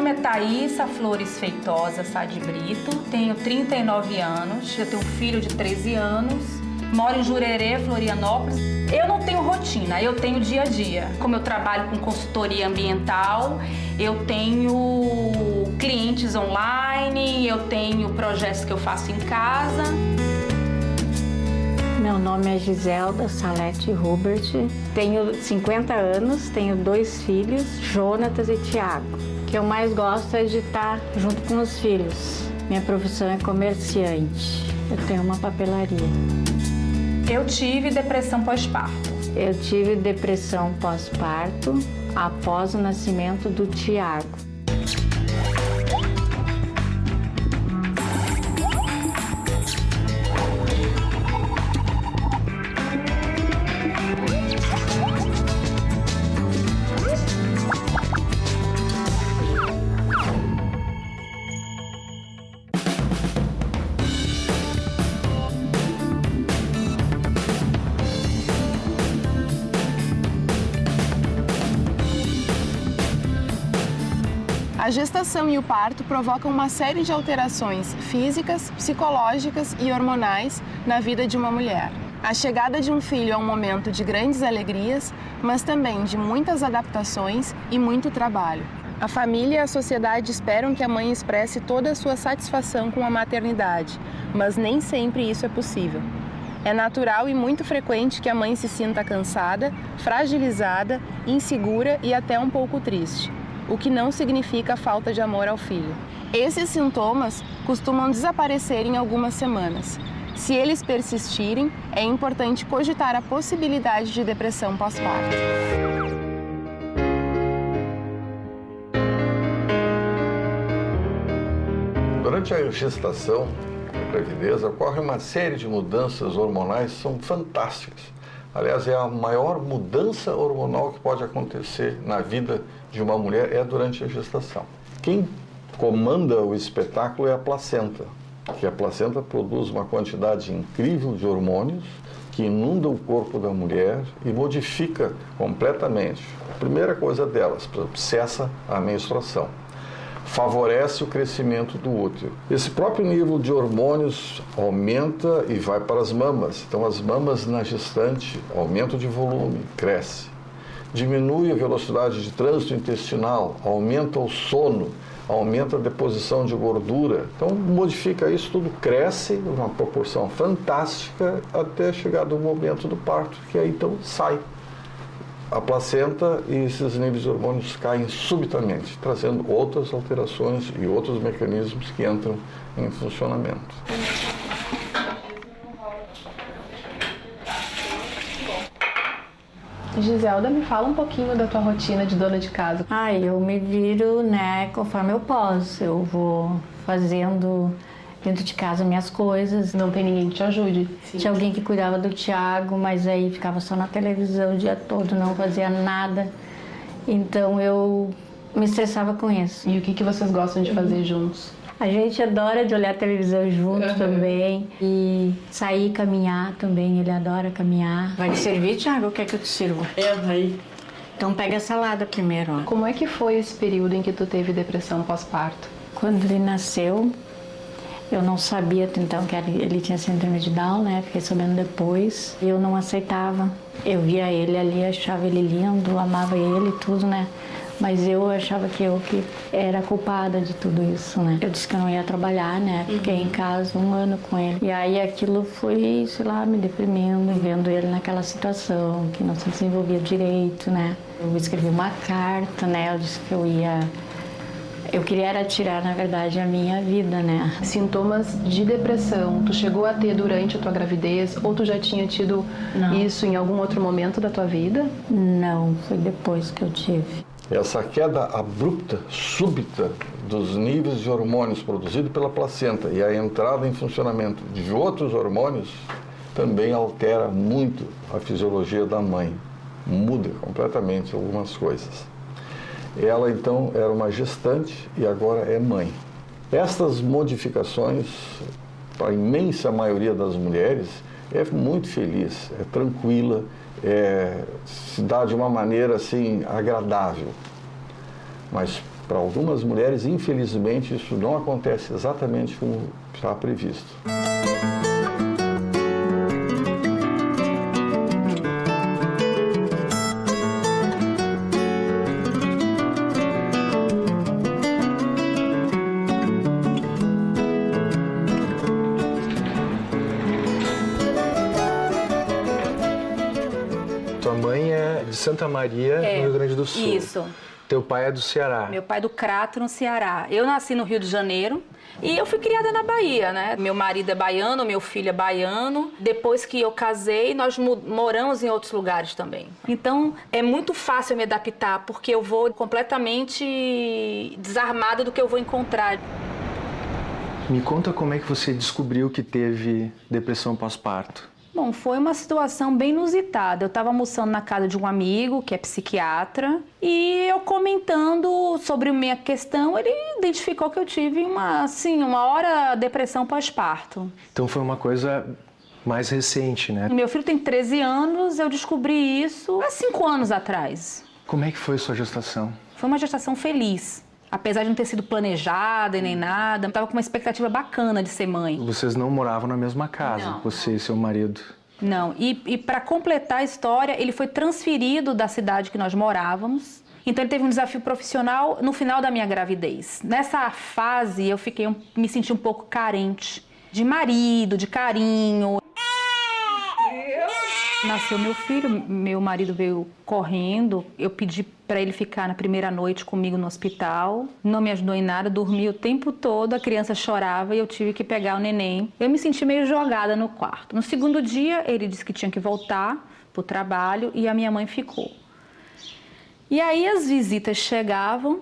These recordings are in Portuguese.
nome é Thaísa Flores Feitosa Sá de Brito, tenho 39 anos, eu tenho um filho de 13 anos, moro em Jurerê, Florianópolis. Eu não tenho rotina, eu tenho dia a dia. Como eu trabalho com consultoria ambiental, eu tenho clientes online, eu tenho projetos que eu faço em casa. Meu nome é Giselda Salete Hubert, tenho 50 anos, tenho 2 filhos, Jonatas e Tiago. O que eu mais gosto é de estar junto com os filhos. Minha profissão é comerciante, eu tenho uma papelaria. Eu tive depressão pós-parto. Eu tive depressão pós-parto após o nascimento do Tiago. A gestação e o parto provocam uma série de alterações físicas, psicológicas e hormonais na vida de uma mulher. A chegada de um filho é um momento de grandes alegrias, mas também de muitas adaptações e muito trabalho. A família e a sociedade esperam que a mãe expresse toda a sua satisfação com a maternidade, mas nem sempre isso é possível. É natural e muito frequente que a mãe se sinta cansada, fragilizada, insegura e até um pouco triste, o que não significa falta de amor ao filho. Esses sintomas costumam desaparecer em algumas semanas. Se eles persistirem, é importante cogitar a possibilidade de depressão pós-parto. Durante a gestação, a gravidez, ocorre uma série de mudanças hormonais que são fantásticas. Aliás, é a maior mudança hormonal que pode acontecer na vida de uma mulher é durante a gestação. Quem comanda o espetáculo é a placenta, que a placenta produz uma quantidade incrível de hormônios que inunda o corpo da mulher e modifica completamente. A primeira coisa delas, cessa a menstruação. Favorece o crescimento do útero. Esse próprio nível de hormônios aumenta e vai para as mamas. Então, as mamas na gestante, aumento de volume, cresce. Diminui a velocidade de trânsito intestinal, aumenta o sono, aumenta a deposição de gordura. Então, modifica isso tudo, cresce numa proporção fantástica até chegar no momento do parto, que aí então sai a placenta e esses níveis de hormônios caem subitamente, trazendo outras alterações e outros mecanismos que entram em funcionamento. Giselda, me fala um pouquinho da tua rotina de dona de casa. Eu me viro, conforme eu posso. Eu vou fazendo dentro de casa minhas coisas. Não tem ninguém que te ajude? Sim. Tinha alguém que cuidava do Tiago, mas aí ficava só na televisão o dia todo, não fazia nada. Então eu me estressava com isso. E o que vocês gostam de fazer juntos? A gente adora de olhar a televisão juntos também. E sair caminhar também, ele adora caminhar. Vai te servir, Tiago? O que é que eu te sirvo? Vai. Então pega a salada primeiro, ó. Como é que foi esse período em que tu teve depressão pós-parto? Quando ele nasceu, eu não sabia então que ele tinha síndrome de Down, Fiquei sabendo depois. Eu não aceitava. Eu via ele ali, achava ele lindo, amava ele, tudo, Mas eu achava que eu que era culpada de tudo isso, Eu disse que eu não ia trabalhar, Fiquei em casa 1 ano com ele. E aí aquilo foi, me deprimindo, vendo ele naquela situação, que não se desenvolvia direito, Eu escrevi uma carta, Eu disse que eu queria era tirar, na verdade, a minha vida, Sintomas de depressão, tu chegou a ter durante a tua gravidez ou tu já tinha tido isso em algum outro momento da tua vida? Não, foi depois que eu tive. Essa queda abrupta, súbita, dos níveis de hormônios produzidos pela placenta e a entrada em funcionamento de outros hormônios também altera muito a fisiologia da mãe. Muda completamente algumas coisas. Ela, então, era uma gestante e agora é mãe. Estas modificações, para a imensa maioria das mulheres, é muito feliz, é tranquila, se dá de uma maneira, assim, agradável. Mas Para algumas mulheres, infelizmente, isso não acontece exatamente como está previsto. Tua mãe é de Santa Maria, no Rio Grande do Sul. Isso. Teu pai é do Ceará. Meu pai é do Crato, no Ceará. Eu nasci no Rio de Janeiro e eu fui criada na Bahia, né? Meu marido é baiano, meu filho é baiano. Depois que eu casei, nós moramos em outros lugares também. Então, é muito fácil me adaptar, porque eu vou completamente desarmada do que eu vou encontrar. Me conta como é que você descobriu que teve depressão pós-parto. Bom, foi uma situação bem inusitada. Eu estava almoçando na casa de um amigo, que é psiquiatra, e eu comentando sobre a minha questão, ele identificou que eu tive uma hora depressão pós-parto. Então foi uma coisa mais recente, né? Meu filho tem 13 anos, eu descobri isso há 5 anos atrás. Como é que foi sua gestação? Foi uma gestação feliz. Apesar de não ter sido planejada e nem nada, eu estava com uma expectativa bacana de ser mãe. Vocês não moravam na mesma casa, Não. você e seu marido? Não, e para completar a história, ele foi transferido da cidade que nós morávamos. Então ele teve um desafio profissional no final da minha gravidez. Nessa fase eu me senti um pouco carente de marido, de carinho. Nasceu meu filho, meu marido veio correndo, eu pedi para ele ficar na primeira noite comigo no hospital, não me ajudou em nada, dormi o tempo todo, a criança chorava e eu tive que pegar o neném. Eu me senti meio jogada no quarto. No segundo dia, ele disse que tinha que voltar para o trabalho e a minha mãe ficou. E aí as visitas chegavam,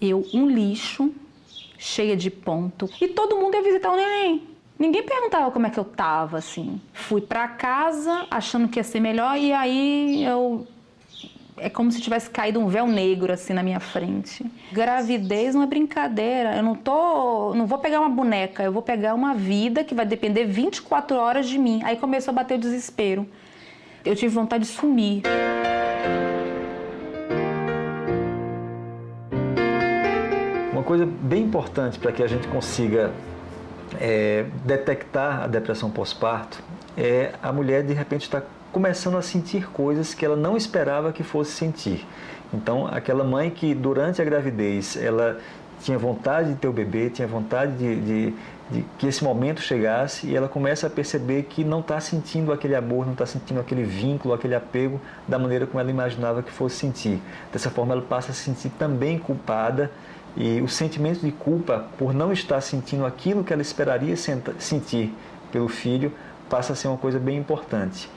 eu um lixo, cheia de ponto, e todo mundo ia visitar o neném. Ninguém perguntava como é que eu tava, assim. Fui pra casa achando que ia ser melhor e aí é como se tivesse caído um véu negro, assim, na minha frente. Gravidez não é brincadeira. Eu não vou pegar uma boneca, eu vou pegar uma vida que vai depender 24 horas de mim. Aí começou a bater o desespero. Eu tive vontade de sumir. Uma coisa bem importante para que a gente consiga detectar a depressão pós-parto é a mulher de repente estar começando a sentir coisas que ela não esperava que fosse sentir. Então, aquela mãe que durante a gravidez ela tinha vontade de ter o bebê, tinha vontade de que esse momento chegasse e ela começa a perceber que não está sentindo aquele amor, não está sentindo aquele vínculo, aquele apego da maneira como ela imaginava que fosse sentir. Dessa forma, ela passa a se sentir também culpada. E o sentimento de culpa por não estar sentindo aquilo que ela esperaria sentir pelo filho passa a ser uma coisa bem importante.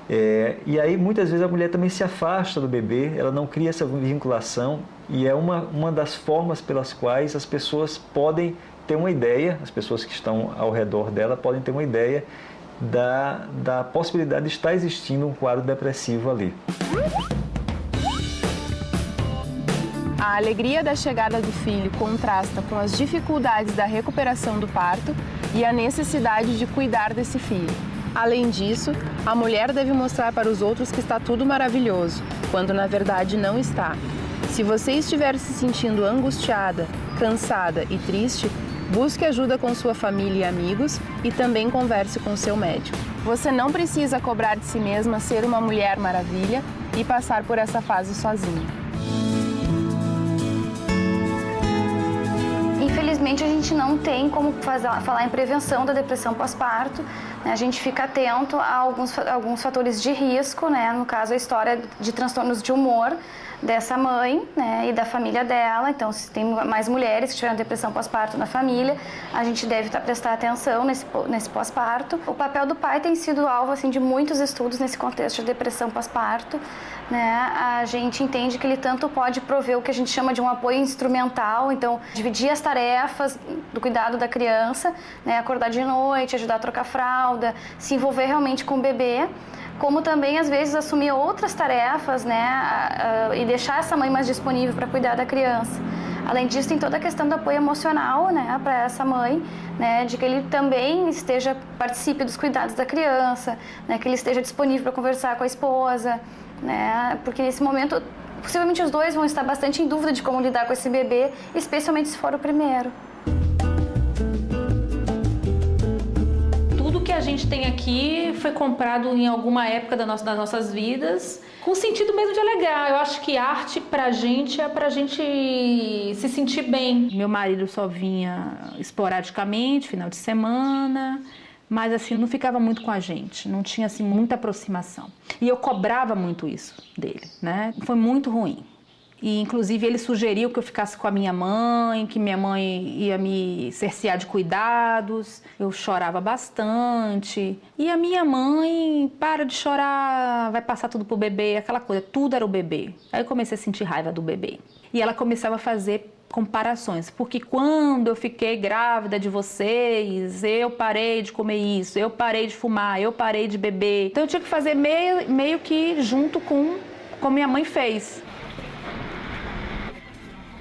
E aí muitas vezes a mulher também se afasta do bebê, ela não cria essa vinculação e é uma das formas pelas quais as pessoas podem ter uma ideia, as pessoas que estão ao redor dela podem ter uma ideia da possibilidade de estar existindo um quadro depressivo ali. A alegria da chegada do filho contrasta com as dificuldades da recuperação do parto e a necessidade de cuidar desse filho. Além disso, a mulher deve mostrar para os outros que está tudo maravilhoso, quando na verdade não está. Se você estiver se sentindo angustiada, cansada e triste, busque ajuda com sua família e amigos e também converse com seu médico. Você não precisa cobrar de si mesma ser uma mulher maravilha e passar por essa fase sozinha. Infelizmente, a gente não tem como falar em prevenção da depressão pós-parto, né? A gente fica atento a alguns fatores de risco, né? No caso, a história de transtornos de humor dessa mãe, né? E da família dela. Então, se tem mais mulheres que tiveram depressão pós-parto na família, a gente deve prestar atenção nesse pós-parto. O papel do pai tem sido alvo assim, de muitos estudos nesse contexto de depressão pós-parto, né? A gente entende que ele tanto pode prover o que a gente chama de um apoio instrumental, então dividir as tarefas do cuidado da criança, né? Acordar de noite, ajudar a trocar fralda, se envolver realmente com o bebê, como também às vezes assumir outras tarefas, né? E deixar essa mãe mais disponível para cuidar da criança. Além disso, tem toda a questão do apoio emocional, né, para essa mãe, né, de que ele também participe dos cuidados da criança, né, que ele esteja disponível para conversar com a esposa, né, porque nesse momento Possivelmente os dois vão estar bastante em dúvida de como lidar com esse bebê, especialmente se for o primeiro. Tudo que a gente tem aqui foi comprado em alguma época das nossas vidas, com sentido mesmo de alegrar. Eu acho que arte pra gente é pra gente se sentir bem. Meu marido só vinha esporadicamente, final de semana, mas assim, não ficava muito com a gente, não tinha assim muita aproximação. E eu cobrava muito isso dele, né? Foi muito ruim. E, inclusive, ele sugeriu que eu ficasse com a minha mãe, que minha mãe ia me cercear de cuidados. Eu chorava bastante. E a minha mãe, para de chorar, vai passar tudo pro bebê, aquela coisa, tudo era o bebê. Aí eu comecei a sentir raiva do bebê. E ela começava a fazer comparações, porque quando eu fiquei grávida de vocês, eu parei de comer isso, eu parei de fumar, eu parei de beber. Então eu tinha que fazer meio que junto com como minha mãe fez.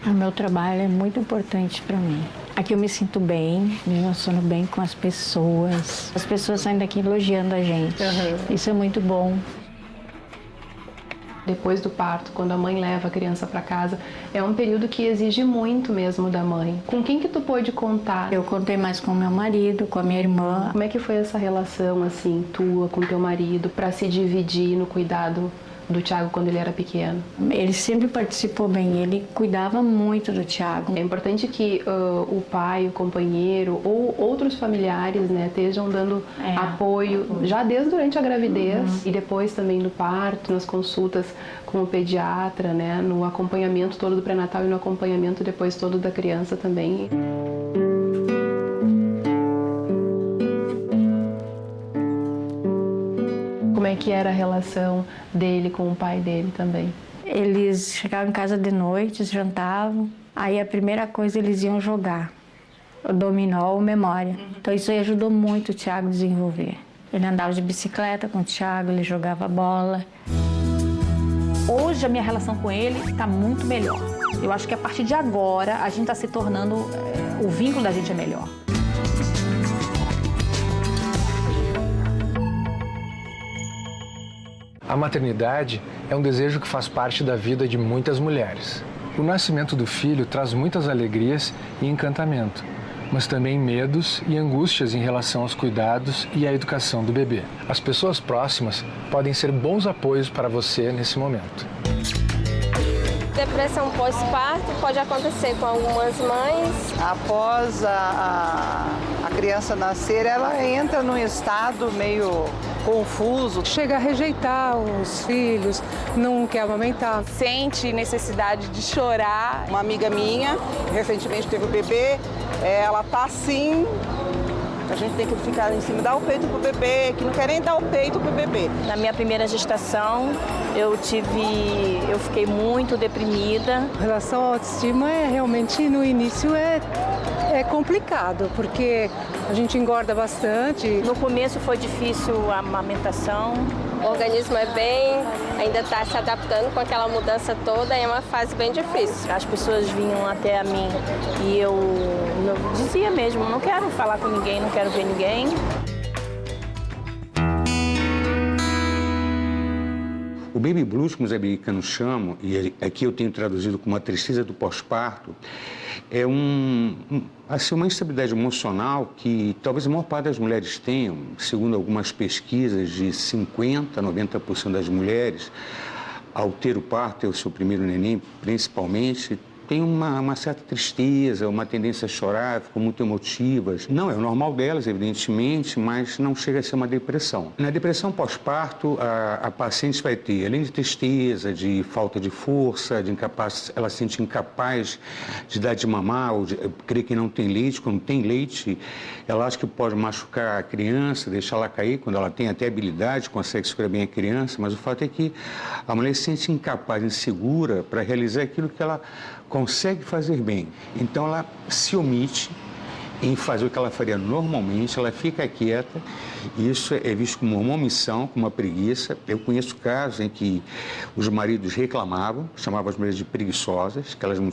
O meu trabalho é muito importante para mim. Aqui eu me sinto bem, me relaciono bem com as pessoas. As pessoas saem daqui elogiando a gente. Isso é muito bom. Depois do parto, quando a mãe leva a criança para casa, é um período que exige muito mesmo da mãe. Com quem que tu pôde contar? Eu contei mais com meu marido, com a minha irmã. Como é que foi essa relação, assim, tua com teu marido, para se dividir no cuidado do Thiago quando ele era pequeno? Ele sempre participou bem, ele cuidava muito do Thiago. É importante que o pai, o companheiro ou outros familiares, né, estejam dando apoio já desde durante a gravidez e depois também no parto, nas consultas com o pediatra, né, no acompanhamento todo do pré-natal e no acompanhamento depois todo da criança também. Como é que era a relação dele com o pai dele também? Eles chegavam em casa de noite, jantavam, aí a primeira coisa eles iam jogar, o dominó ou memória. Então isso aí ajudou muito o Thiago a desenvolver. Ele andava de bicicleta com o Thiago, ele jogava bola. Hoje a minha relação com ele está muito melhor. Eu acho que a partir de agora a gente está se tornando, o vínculo da gente é melhor. A maternidade é um desejo que faz parte da vida de muitas mulheres. O nascimento do filho traz muitas alegrias e encantamento, mas também medos e angústias em relação aos cuidados e à educação do bebê. As pessoas próximas podem ser bons apoios para você nesse momento. Depressão pós-parto pode acontecer com algumas mães. Após a criança nascer, ela entra num estado meio confuso. Chega a rejeitar os filhos, não quer amamentar. Sente necessidade de chorar. Uma amiga minha, recentemente teve um bebê, ela tá assim, a gente tem que ficar em cima, dar o peito pro bebê, que não quer nem dar o peito pro bebê. Na minha primeira gestação, eu fiquei muito deprimida. A relação à autoestima realmente no início é complicado, porque a gente engorda bastante. No começo foi difícil a amamentação. O organismo ainda está se adaptando com aquela mudança toda, é uma fase bem difícil. As pessoas vinham até a mim e eu dizia mesmo, não quero falar com ninguém, não quero ver ninguém. O baby blues, como os americanos chamam, e aqui eu tenho traduzido como a tristeza do pós-parto, é uma instabilidade emocional que talvez a maior parte das mulheres tenham. Segundo algumas pesquisas, de 50% a 90% das mulheres, ao ter o parto, ter o seu primeiro neném, principalmente, tem uma certa tristeza, uma tendência a chorar, ficam muito emotivas. Não é o normal delas, evidentemente, mas não chega a ser uma depressão. Na depressão pós-parto, a paciente vai ter, além de tristeza, de falta de força, ela se sente incapaz de dar de mamar, ou de crer que não tem leite. Quando tem leite, ela acha que pode machucar a criança, deixá-la cair, quando ela tem até habilidade, consegue segurar bem a criança, mas o fato é que a mulher se sente incapaz, insegura para realizar aquilo que ela consegue fazer bem. Então ela se omite em fazer o que ela faria normalmente, ela fica quieta, e isso é visto como uma omissão, como uma preguiça. Eu conheço casos em que os maridos reclamavam, chamavam as mulheres de preguiçosas, que elas não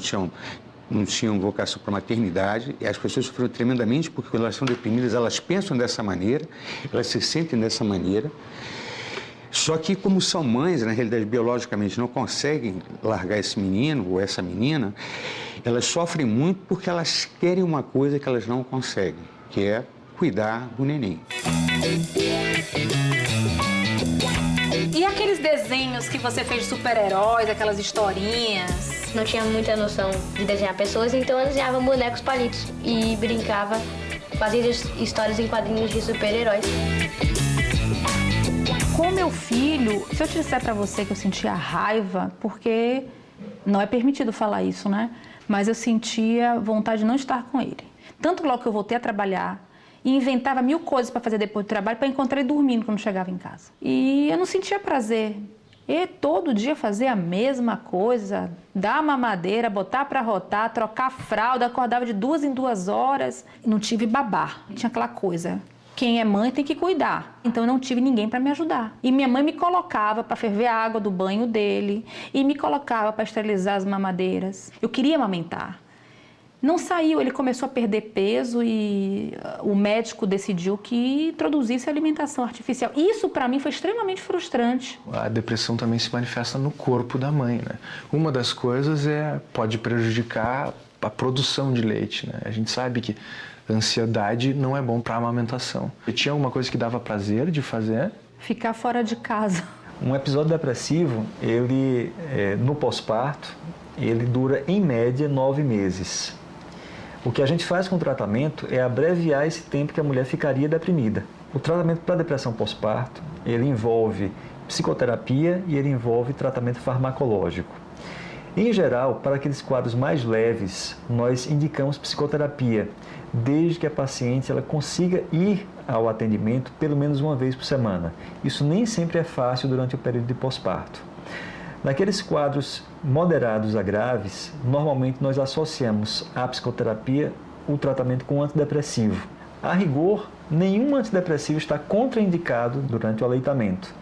tinham vocação para maternidade, e as pessoas sofreram tremendamente porque quando elas são deprimidas, elas pensam dessa maneira, elas se sentem dessa maneira. Só que como são mães, na realidade, biologicamente não conseguem largar esse menino ou essa menina, elas sofrem muito porque elas querem uma coisa que elas não conseguem, que é cuidar do neném. E aqueles desenhos que você fez de super-heróis, aquelas historinhas? Não tinha muita noção de desenhar pessoas, então eu desenhava bonecos palitos e brincava, fazia histórias em quadrinhos de super-heróis. Com meu filho, se eu te disser pra você que eu sentia raiva, porque não é permitido falar isso, né? Mas eu sentia vontade de não estar com ele. Tanto logo que eu voltei a trabalhar, e inventava 1000 coisas para fazer depois do trabalho para encontrar ele dormindo quando chegava em casa. E eu não sentia prazer. E todo dia fazer a mesma coisa, dar mamadeira, botar para rotar, trocar fralda, acordava de 2 em 2 horas. Não tive babá, tinha aquela coisa. Quem é mãe tem que cuidar. Então eu não tive ninguém para me ajudar. E minha mãe me colocava para ferver a água do banho dele e me colocava para esterilizar as mamadeiras. Eu queria amamentar. Não saiu, ele começou a perder peso e o médico decidiu que introduzisse a alimentação artificial. Isso, para mim, foi extremamente frustrante. A depressão também se manifesta no corpo da mãe, né? Uma das coisas pode prejudicar a produção de leite, né? A gente sabe que a ansiedade não é bom para a amamentação. E tinha alguma coisa que dava prazer de fazer? Ficar fora de casa. Um episódio depressivo, ele, no pós-parto, ele dura, em média, 9 meses. O que a gente faz com o tratamento é abreviar esse tempo que a mulher ficaria deprimida. O tratamento para depressão pós-parto, ele envolve psicoterapia e ele envolve tratamento farmacológico. Em geral, para aqueles quadros mais leves, nós indicamos psicoterapia, desde que a paciente ela consiga ir ao atendimento pelo menos uma vez por semana. Isso nem sempre é fácil durante o período de pós-parto. Naqueles quadros moderados a graves, normalmente nós associamos à psicoterapia o tratamento com antidepressivo. A rigor, nenhum antidepressivo está contraindicado durante o aleitamento.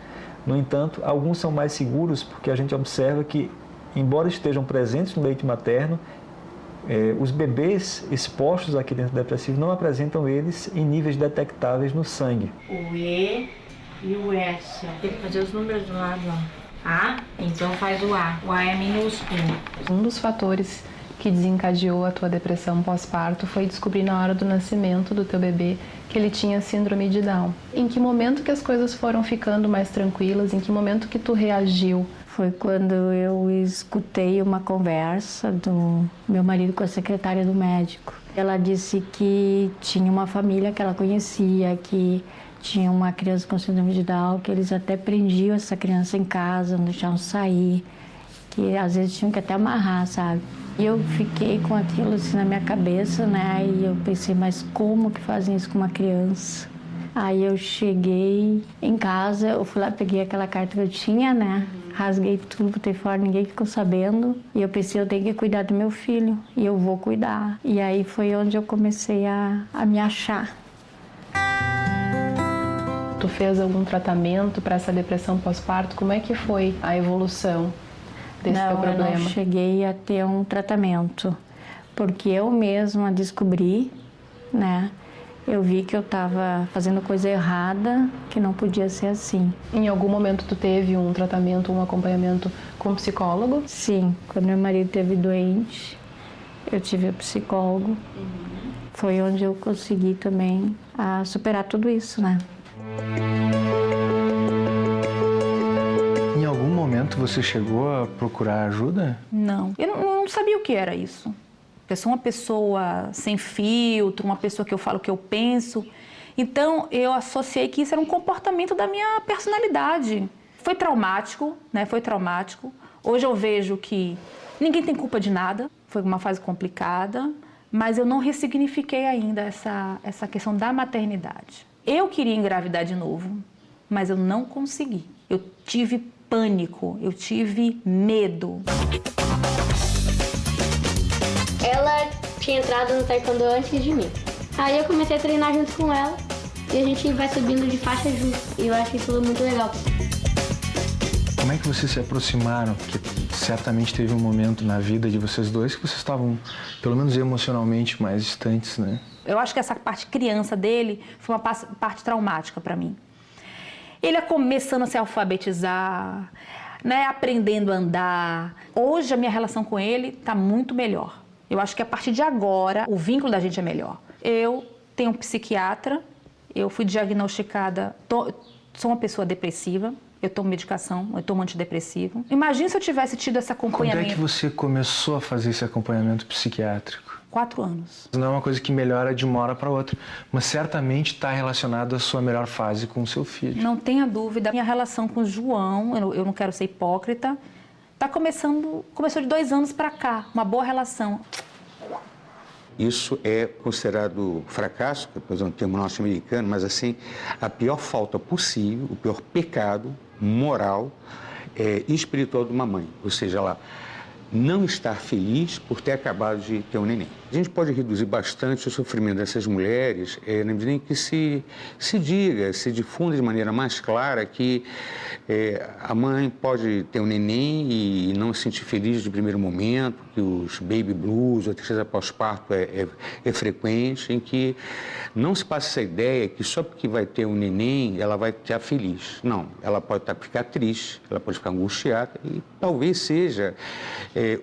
No entanto, alguns são mais seguros porque a gente observa que, embora estejam presentes no leite materno, os bebês expostos àquele antidepressivo não apresentam eles em níveis detectáveis no sangue. O E e o S. Tem que fazer os números do lado, ó. A, então faz o A. O A é minúsculo. Um dos fatores que desencadeou a tua depressão pós-parto foi descobrir na hora do nascimento do teu bebê que ele tinha síndrome de Down. Em que momento que as coisas foram ficando mais tranquilas? Em que momento que tu reagiu? Foi quando eu escutei uma conversa do meu marido com a secretária do médico. Ela disse que tinha uma família que ela conhecia, que tinha uma criança com síndrome de Down, que eles até prendiam essa criança em casa, não deixavam sair, que às vezes tinham que até amarrar, sabe? E eu fiquei com aquilo assim na minha cabeça, né? E eu pensei, mas como que fazem isso com uma criança? Aí eu cheguei em casa, eu fui lá, peguei aquela carta que eu tinha, né? Rasguei tudo, botei fora, ninguém ficou sabendo. E eu pensei, eu tenho que cuidar do meu filho, e eu vou cuidar. E aí foi onde eu comecei a me achar. Tu fez algum tratamento para essa depressão pós-parto? Como é que foi a evolução desse teu problema? Eu não cheguei a ter um tratamento, porque eu mesma descobri, né? Eu vi que eu estava fazendo coisa errada, que não podia ser assim. Em algum momento tu teve um tratamento, um acompanhamento com psicólogo? Sim, quando meu marido esteve doente, eu tive o psicólogo. Foi onde eu consegui também superar tudo isso, né? Em algum momento você chegou a procurar ajuda? Não. Eu não sabia o que era isso. Eu sou uma pessoa sem filtro, uma pessoa que eu falo o que eu penso. Então, eu associei que isso era um comportamento da minha personalidade. Foi traumático, né? Foi traumático. Hoje eu vejo que ninguém tem culpa de nada. Foi uma fase complicada, mas eu não ressignifiquei ainda essa questão da maternidade. Eu queria engravidar de novo, mas eu não consegui. Eu tive pânico, eu tive medo. Ela tinha entrado no taekwondo antes de mim. Aí eu comecei a treinar junto com ela e a gente vai subindo de faixa junto. E eu acho que isso é muito legal. Como é que vocês se aproximaram? Porque certamente teve um momento na vida de vocês dois que vocês estavam, pelo menos emocionalmente, mais distantes, né? Eu acho que essa parte criança dele foi uma parte traumática para mim. Ele é começando a se alfabetizar, né, aprendendo a andar. Hoje a minha relação com ele está muito melhor. Eu acho que a partir de agora o vínculo da gente é melhor. Eu tenho um psiquiatra, eu fui diagnosticada, sou uma pessoa depressiva, eu tomo medicação, eu tomo antidepressivo. Imagina se eu tivesse tido esse acompanhamento. Quando é que você começou a fazer esse acompanhamento psiquiátrico? 4 anos. Não é uma coisa que melhora de uma hora para outra, mas certamente está relacionado à sua melhor fase com o seu filho. Não tenha dúvida. Minha relação com o João, eu não quero ser hipócrita, começou de 2 anos para cá, uma boa relação. Isso é considerado fracasso, que é um termo norte-americano, mas assim, a pior falta possível, o pior pecado moral e espiritual de uma mãe. Ou seja, ela não estar feliz por ter acabado de ter um neném. A gente pode reduzir bastante o sofrimento dessas mulheres na medida em que se difunda de maneira mais clara que a mãe pode ter um neném e não se sentir feliz de primeiro momento, que os baby blues, a tristeza pós-parto é frequente, em que não se passa essa ideia que só porque vai ter um neném ela vai estar feliz. Não, ela pode ficar triste, ela pode ficar angustiada e talvez seja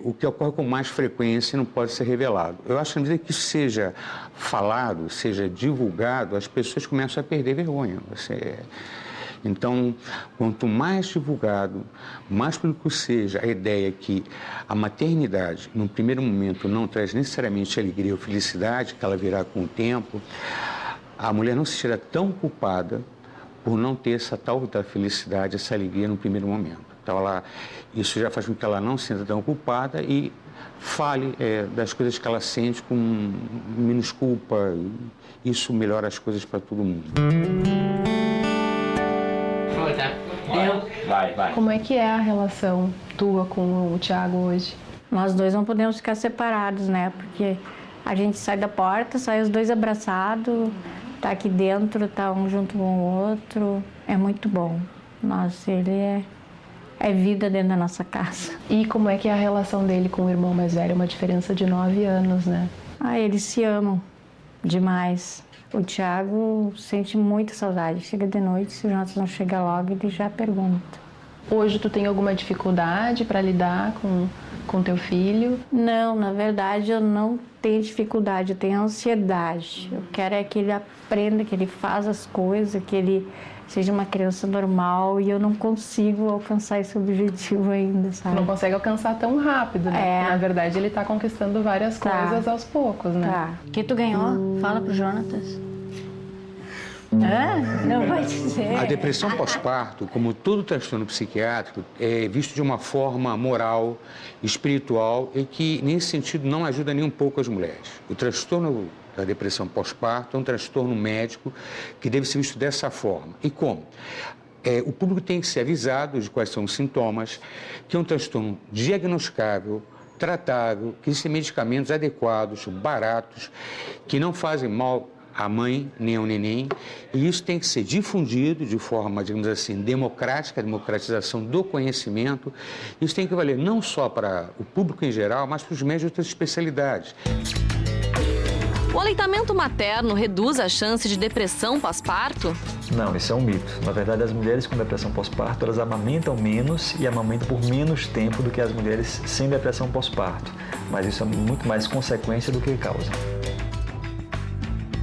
o que ocorre com mais frequência e não pode ser revelado. Eu acho que à medida que isso seja falado, seja divulgado, as pessoas começam a perder vergonha. Então, quanto mais divulgado, mais público seja a ideia que a maternidade, num primeiro momento, não traz necessariamente alegria ou felicidade, que ela virá com o tempo, a mulher não se tira tão culpada por não ter essa tal da felicidade, essa alegria no primeiro momento. Então, isso já faz com que ela não se sinta tão culpada e fale das coisas que ela sente com menos culpa. Isso melhora as coisas para todo mundo. Vai. Como é que é a relação tua com o Thiago hoje? Nós dois não podemos ficar separados, né? Porque a gente sai da porta, sai os dois abraçados, tá aqui dentro, tá um junto com o outro. É muito bom. Nossa, ele é vida dentro da nossa casa. E como é que é a relação dele com o irmão mais velho? Uma diferença de 9 anos, né? Eles se amam demais. O Thiago sente muita saudade. Chega de noite, se o Jonas não chega logo, ele já pergunta. Hoje tu tem alguma dificuldade para lidar com teu filho? Não, na verdade eu não tenho dificuldade, eu tenho ansiedade. Eu quero que ele aprenda, que ele faça as coisas, que ele seja uma criança normal e eu não consigo alcançar esse objetivo ainda, sabe? Não consegue alcançar tão rápido, né? Porque, na verdade, ele tá conquistando várias coisas aos poucos, né? Tá. O que tu ganhou? Fala pro Jonatas. Não vai dizer. A depressão pós-parto, como todo transtorno psiquiátrico, é visto de uma forma moral, espiritual e que, nesse sentido, não ajuda nem um pouco as mulheres. O transtorno da depressão pós-parto é um transtorno médico que deve ser visto dessa forma. E como? O público tem que ser avisado de quais são os sintomas, que é um transtorno diagnosticável, tratável, que existem medicamentos adequados, baratos, que não fazem mal à mãe nem ao neném, e isso tem que ser difundido de forma, digamos assim, democrática, a democratização do conhecimento. Isso tem que valer não só para o público em geral, mas para os médicos de outras especialidades. O aleitamento materno reduz a chance de depressão pós-parto? Não, isso é um mito. Na verdade, as mulheres com depressão pós-parto, elas amamentam menos e amamentam por menos tempo do que as mulheres sem depressão pós-parto. Mas isso é muito mais consequência do que causa.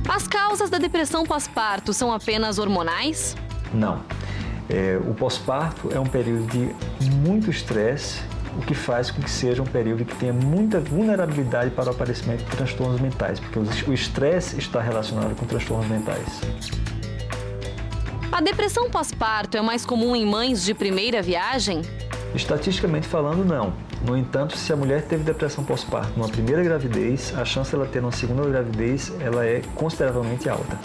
As causas da depressão pós-parto são apenas hormonais? Não. O pós-parto é um período de muito estresse, o que faz com que seja um período que tenha muita vulnerabilidade para o aparecimento de transtornos mentais, porque o estresse está relacionado com transtornos mentais. A depressão pós-parto é mais comum em mães de primeira viagem? Estatisticamente falando, não. No entanto, se a mulher teve depressão pós-parto numa primeira gravidez, a chance de ela ter uma segunda gravidez ela é consideravelmente alta.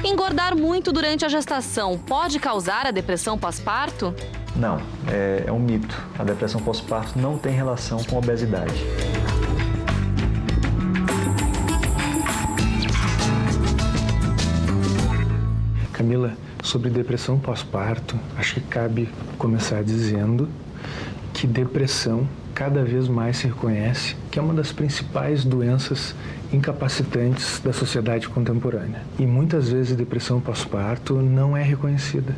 Engordar muito durante a gestação pode causar a depressão pós-parto? Não, é um mito. A depressão pós-parto não tem relação com a obesidade. Camila, sobre depressão pós-parto, acho que cabe começar dizendo que depressão cada vez mais se reconhece que é uma das principais doenças incapacitantes da sociedade contemporânea. E muitas vezes a depressão pós-parto não é reconhecida.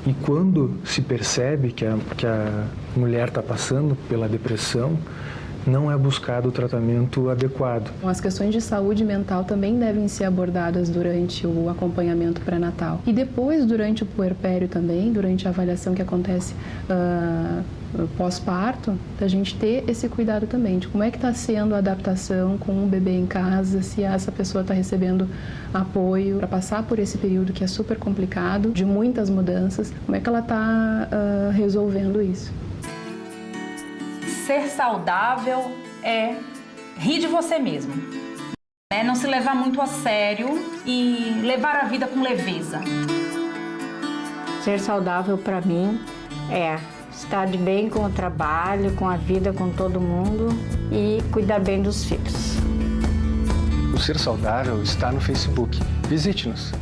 E quando se percebe que a mulher está passando pela depressão, não é buscado o tratamento adequado. As questões de saúde mental também devem ser abordadas durante o acompanhamento pré-natal. E depois, durante o puerpério também, durante a avaliação que acontece pós-parto, da gente ter esse cuidado também de como é que está sendo a adaptação com o bebê em casa, se essa pessoa está recebendo apoio para passar por esse período que é super complicado, de muitas mudanças, como é que ela está resolvendo isso. Ser saudável é rir de você mesmo, né? Não se levar muito a sério e levar a vida com leveza. Ser saudável para mim é estar de bem com o trabalho, com a vida, com todo mundo e cuidar bem dos filhos. O Ser Saudável está no Facebook. Visite-nos!